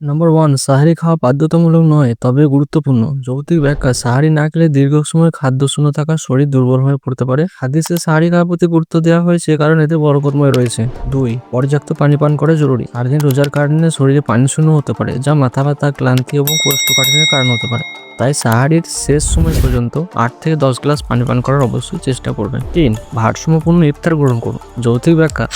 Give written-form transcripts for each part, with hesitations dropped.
নম্বর 1, সাহারি খাওয়া বাধ্যতামূলক নয়, তবে গুরুত্বপূর্ণ। যৌক্তিক ব্যাখ্যা: সাহারি না খেলে দীর্ঘ সময় খাদ্য শূন্য থাকা শরীর দুর্বল হয়ে পড়তে পারে। হাদিসে সাহারি খাওয়ার প্রতি গুরুত্ব দেওয়া হয়েছে কারণ এতে বরকতময় রয়েছে। 2, পর্যাপ্ত পানি পান করা জরুরি। সারাদিন রোজার কারণে শরীরে পানি শূন্য হতে পারে, যা মাথা ব্যথা, ক্লান্তি এবং কোষ্ঠকাঠিন্যের কারণ হতে পারে। তাই সাহারির শেষ সময় পর্যন্ত 8 থেকে 10 গ্লাস পানি পান করার অবশ্যই চেষ্টা করবেন। 3, ভারসাম্যপূর্ণ ইফতার গ্রহণ করুন। যৌক্তিক ব্যাখ্যা: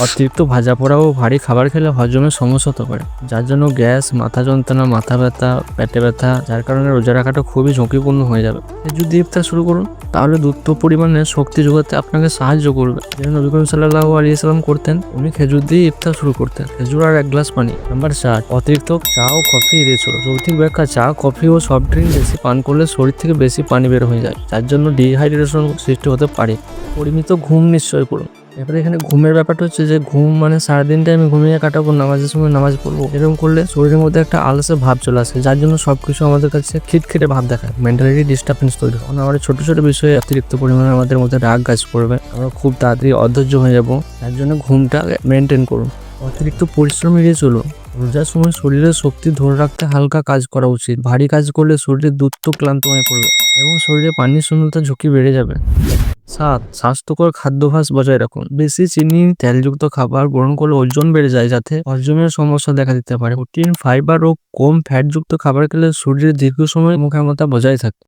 অতিরিক্ত ভাজা পোড়া ও ভারী খাবার খেলে হজমের সমস্যা হতে পারে, যার জন্য গ্যাস, মাথা যন্ত্রণা, মাথা ব্যথা, পেটে ব্যথা, যার কারণে রোজা রাখাটা খুবই ঝুঁকিপূর্ণ হয়ে যাবে। যদি ইফতার শুরু করুন, তাহলে দ্রুত পরিমাণে শক্তি যোগাতে আপনাকে সাহায্য করবে। যেমন নবী করিম সাল্লাল্লাহু আলাইহি সাল্লাম করতেন, উনি খেজুর দিয়ে ইফতার শুরু করতেন, খেজুর আর 1 গ্লাস পানি। নাম্বার 4, অতিরিক্ত চা ও কফি এড়িয়ে চলো। যৌক্তিক ব্যাখ্যা: চা, কফি ও সফট ড্রিঙ্ক বেশি পান করলে শরীর থেকে বেশি পানি বের হয়ে যায়, যার জন্য ডিহাইড্রেশন সৃষ্টি হতে পারে। পরিমিত ঘুম নিশ্চয় করুন। এবারে এখানে ঘুমের ব্যাপারটা হচ্ছে যে ঘুম মানে সারাদিনটা আমি ঘুমিয়ে কাটাবো, নামাজের সময় নামাজ পড়বো, এরকম করলে শরীরের মধ্যে একটা আলসে ভাব চলে আসে, যার জন্য সবকিছু আমাদের কাছে খিটখিটে ভাব দেখায়, মেন্টালিটি ডিস্টার্বেন্স তৈরি হয়। আমরা ছোট ছোট বিষয়ে অতিরিক্ত পরিমাণে আমাদের মধ্যে রাগ কাজ করবে, আমরা খুব তাড়াতাড়ি অধৈর্য হয়ে যাবো। তার জন্য ঘুমটা মেনটেন করুন। অতিরিক্ত পরিশ্রম এড়িয়ে চলুন। রোজার সময় শরীরের শক্তি ধরে রাখতে হালকা কাজ করা উচিত। ভারী কাজ করলে শরীরে দ্রুত ক্লান্ত হয়ে পড়বে এবং শরীরে পানির শূন্যতার ঝুঁকি বেড়ে যাবে। 7, স্বাস্থ্যকর খাদ্যাভ্যাস বজায় রাখুন। বেশি চিনি, তেলযুক্ত খাবার গ্রহণ করলে ওজন বেড়ে যায়, যাতে হজমের সমস্যা দেখা দিতে পারে। প্রোটিন, ফাইবার ও কম ফ্যাটযুক্ত খাবার খেলে শরীরে দীর্ঘ সময় ক্ষমতা বজায় থাকে।